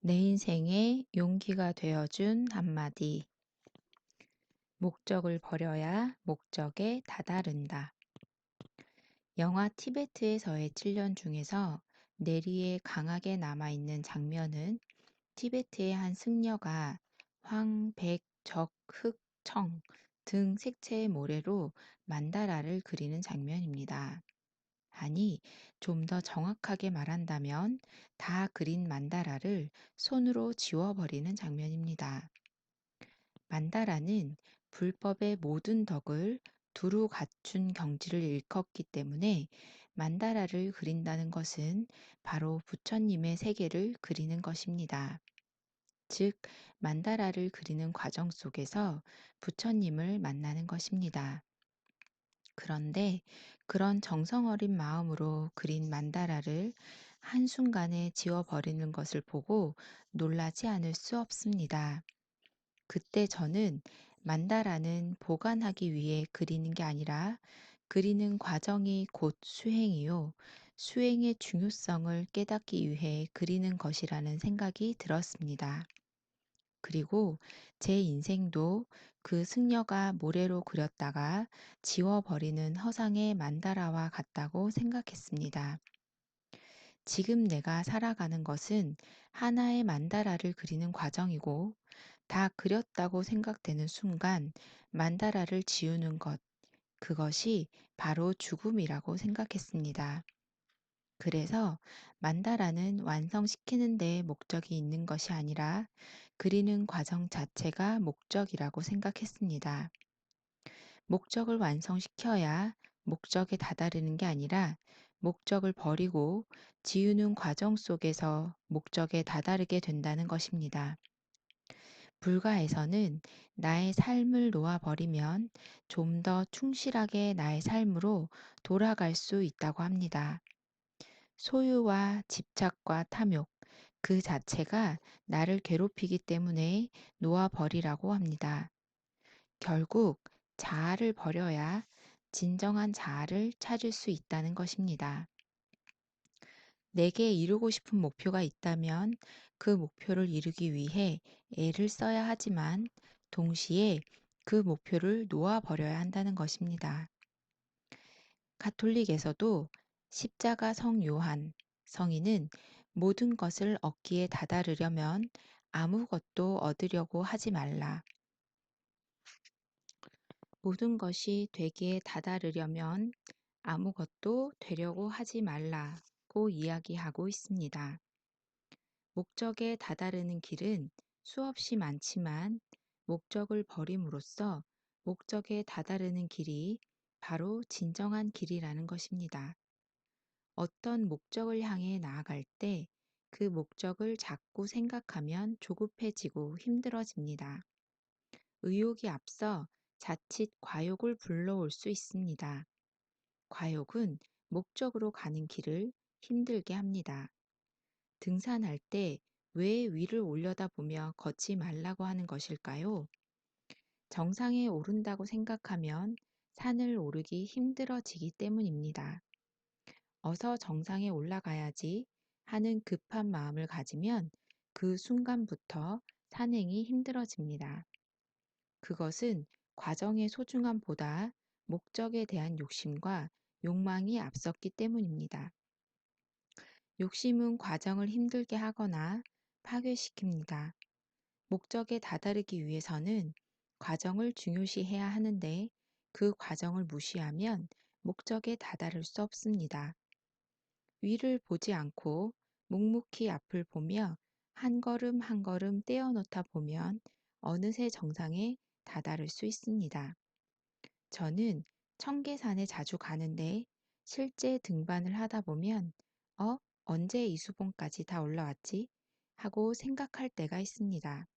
내 인생에 용기가 되어준 한마디. 목적을 버려야 목적에 다다른다. 영화 티베트에서의 7년 중에서 내리에 강하게 남아있는 장면은 티베트의 한 승려가 황, 백, 적, 흑, 청 등 색채의 모래로 만다라를 그리는 장면입니다. 아니, 좀 더 정확하게 말한다면 다 그린 만다라를 손으로 지워버리는 장면입니다. 만다라는 불법의 모든 덕을 두루 갖춘 경지를 일컫기 때문에 만다라를 그린다는 것은 바로 부처님의 세계를 그리는 것입니다. 즉, 만다라를 그리는 과정 속에서 부처님을 만나는 것입니다. 그런데 그런 정성 어린 마음으로 그린 만다라를 한순간에 지워버리는 것을 보고 놀라지 않을 수 없습니다. 그때 저는 만다라는 보관하기 위해 그리는 게 아니라 그리는 과정이 곧 수행이요. 수행의 중요성을 깨닫기 위해 그리는 것이라는 생각이 들었습니다. 그리고 제 인생도 그 승려가 모래로 그렸다가 지워버리는 허상의 만다라와 같다고 생각했습니다. 지금 내가 살아가는 것은 하나의 만다라를 그리는 과정이고 다 그렸다고 생각되는 순간 만다라를 지우는 것, 그것이 바로 죽음이라고 생각했습니다. 그래서 만다라는 완성시키는 데 목적이 있는 것이 아니라 그리는 과정 자체가 목적이라고 생각했습니다. 목적을 완성시켜야 목적에 다다르는 게 아니라 목적을 버리고 지우는 과정 속에서 목적에 다다르게 된다는 것입니다. 불가에서는 나의 삶을 놓아버리면 좀 더 충실하게 나의 삶으로 돌아갈 수 있다고 합니다. 소유와 집착과 탐욕, 그 자체가 나를 괴롭히기 때문에 놓아버리라고 합니다. 결국 자아를 버려야 진정한 자아를 찾을 수 있다는 것입니다. 내게 이루고 싶은 목표가 있다면 그 목표를 이루기 위해 애를 써야 하지만 동시에 그 목표를 놓아버려야 한다는 것입니다. 가톨릭에서도 십자가 성 요한 성인은 모든 것을 얻기에 다다르려면 아무것도 얻으려고 하지 말라. 모든 것이 되기에 다다르려면 아무것도 되려고 하지 말라고 이야기하고 있습니다. 목적에 다다르는 길은 수없이 많지만 목적을 버림으로써 목적에 다다르는 길이 바로 진정한 길이라는 것입니다. 어떤 목적을 향해 나아갈 때 그 목적을 자꾸 생각하면 조급해지고 힘들어집니다. 의욕이 앞서 자칫 과욕을 불러올 수 있습니다. 과욕은 목적으로 가는 길을 힘들게 합니다. 등산할 때 왜 위를 올려다보며 걷지 말라고 하는 것일까요? 정상에 오른다고 생각하면 산을 오르기 힘들어지기 때문입니다. 어서 정상에 올라가야지 하는 급한 마음을 가지면 그 순간부터 산행이 힘들어집니다. 그것은 과정의 소중함보다 목적에 대한 욕심과 욕망이 앞섰기 때문입니다. 욕심은 과정을 힘들게 하거나 파괴시킵니다. 목적에 다다르기 위해서는 과정을 중요시해야 하는데 그 과정을 무시하면 목적에 다다를 수 없습니다. 위를 보지 않고 묵묵히 앞을 보며 한 걸음 한 걸음 떼어놓다 보면 어느새 정상에 다다를 수 있습니다. 저는 청계산에 자주 가는데 실제 등반을 하다 보면 언제 이수봉까지 다 올라왔지? 하고 생각할 때가 있습니다.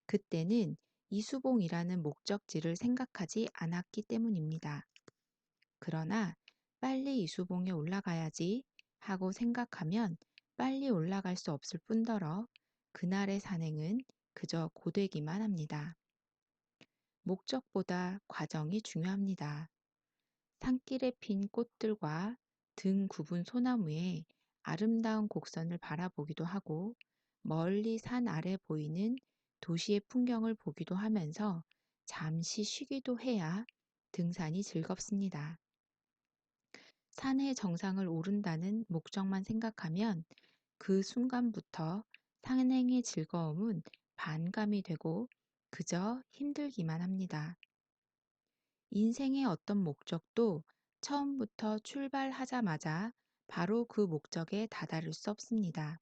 그때는 이수봉이라는 목적지를 생각하지 않았기 때문입니다. 그러나 빨리 이수봉에 올라가야지 하고 생각하면 빨리 올라갈 수 없을 뿐더러 그날의 산행은 그저 고되기만 합니다. 목적보다 과정이 중요합니다. 산길에 핀 꽃들과 등 굽은 소나무에 아름다운 곡선을 바라보기도 하고 멀리 산 아래 보이는 도시의 풍경을 보기도 하면서 잠시 쉬기도 해야 등산이 즐겁습니다. 산의 정상을 오른다는 목적만 생각하면 그 순간부터 산행의 즐거움은 반감이 되고 그저 힘들기만 합니다. 인생의 어떤 목적도 처음부터 출발하자마자 바로 그 목적에 다다를 수 없습니다.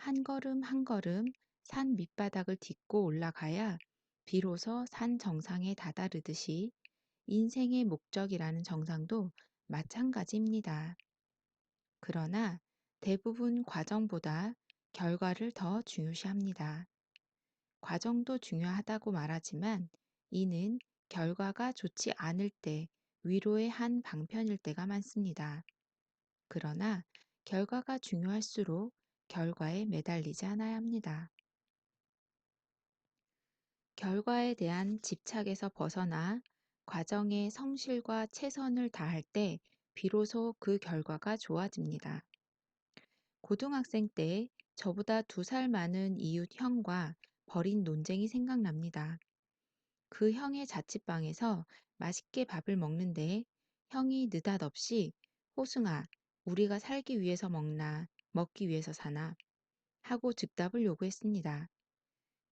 한 걸음 한 걸음 산 밑바닥을 딛고 올라가야 비로소 산 정상에 다다르듯이 인생의 목적이라는 정상도 마찬가지입니다. 그러나 대부분 과정보다 결과를 더 중요시합니다. 과정도 중요하다고 말하지만 이는 결과가 좋지 않을 때 위로의 한 방편일 때가 많습니다. 그러나 결과가 중요할수록 결과에 매달리지 않아야 합니다. 결과에 대한 집착에서 벗어나 과정의 성실과 최선을 다할 때 비로소 그 결과가 좋아집니다. 고등학생 때 저보다 2살 많은 이웃 형과 벌인 논쟁이 생각납니다. 그 형의 자취방에서 맛있게 밥을 먹는데 형이 느닷없이 호승아, 우리가 살기 위해서 먹나, 먹기 위해서 사나 하고 즉답을 요구했습니다.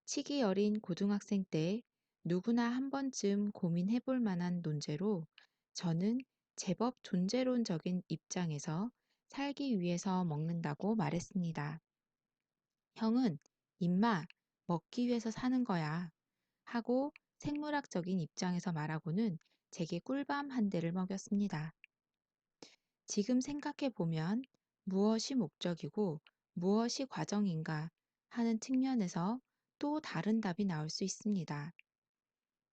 치기 어린 고등학생 때 누구나 한 번쯤 고민해 볼 만한 논제로 저는 제법 존재론적인 입장에서 살기 위해서 먹는다고 말했습니다. 형은 임마, 먹기 위해서 사는 거야 하고 생물학적인 입장에서 말하고는 제게 꿀밤 한 대를 먹였습니다. 지금 생각해 보면 무엇이 목적이고 무엇이 과정인가 하는 측면에서 또 다른 답이 나올 수 있습니다.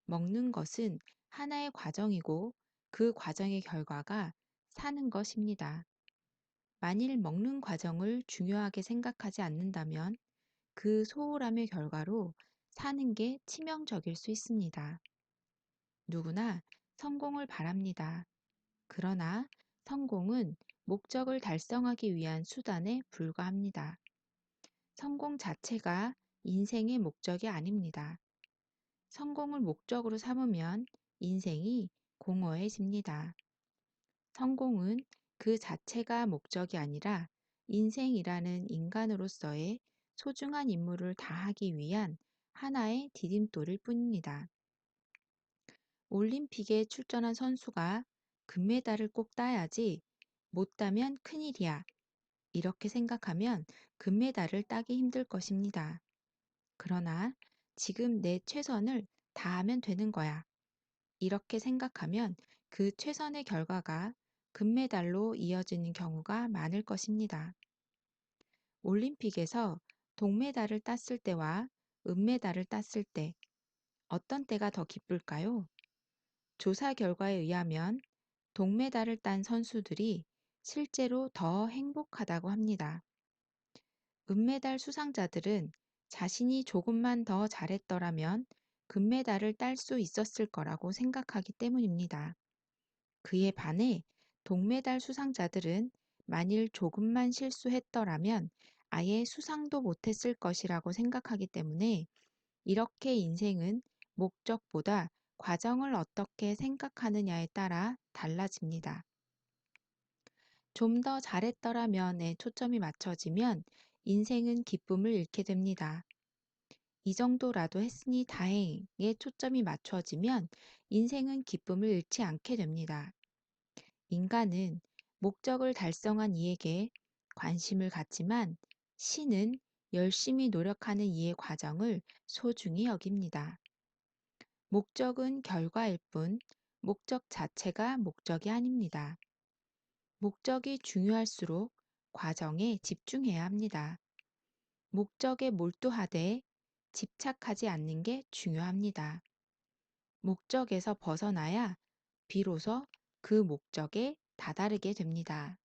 먹는 것은 하나의 과정이고 그 과정의 결과가 사는 것입니다. 만일 먹는 과정을 중요하게 생각하지 않는다면 그 소홀함의 결과로 사는 게 치명적일 수 있습니다. 누구나 성공을 바랍니다. 그러나 성공은 목적을 달성하기 위한 수단에 불과합니다. 성공 자체가 인생의 목적이 아닙니다. 성공을 목적으로 삼으면 인생이 공허해집니다. 성공은 그 자체가 목적이 아니라 인생이라는 인간으로서의 소중한 임무를 다하기 위한 하나의 디딤돌일 뿐입니다. 올림픽에 출전한 선수가 금메달을 꼭 따야지 못 따면 큰일이야. 이렇게 생각하면 금메달을 따기 힘들 것입니다. 그러나 지금 내 최선을 다하면 되는 거야. 이렇게 생각하면 그 최선의 결과가 금메달로 이어지는 경우가 많을 것입니다. 올림픽에서 동메달을 땄을 때와 은메달을 땄을 때 어떤 때가 더 기쁠까요? 조사 결과에 의하면 동메달을 딴 선수들이 실제로 더 행복하다고 합니다. 은메달 수상자들은 자신이 조금만 더 잘했더라면 금메달을 딸 수 있었을 거라고 생각하기 때문입니다. 그에 반해 동메달 수상자들은 만일 조금만 실수했더라면 아예 수상도 못했을 것이라고 생각하기 때문에 이렇게 인생은 목적보다 과정을 어떻게 생각하느냐에 따라 달라집니다. 좀 더 잘했더라면에 초점이 맞춰지면 인생은 기쁨을 잃게 됩니다. 이 정도라도 했으니 다행에 초점이 맞춰지면 인생은 기쁨을 잃지 않게 됩니다. 인간은 목적을 달성한 이에게 관심을 갖지만 신은 열심히 노력하는 이의 과정을 소중히 여깁니다. 목적은 결과일 뿐 목적 자체가 목적이 아닙니다. 목적이 중요할수록 과정에 집중해야 합니다. 목적에 몰두하되 집착하지 않는 게 중요합니다. 목적에서 벗어나야 비로소 그 목적에 다다르게 됩니다.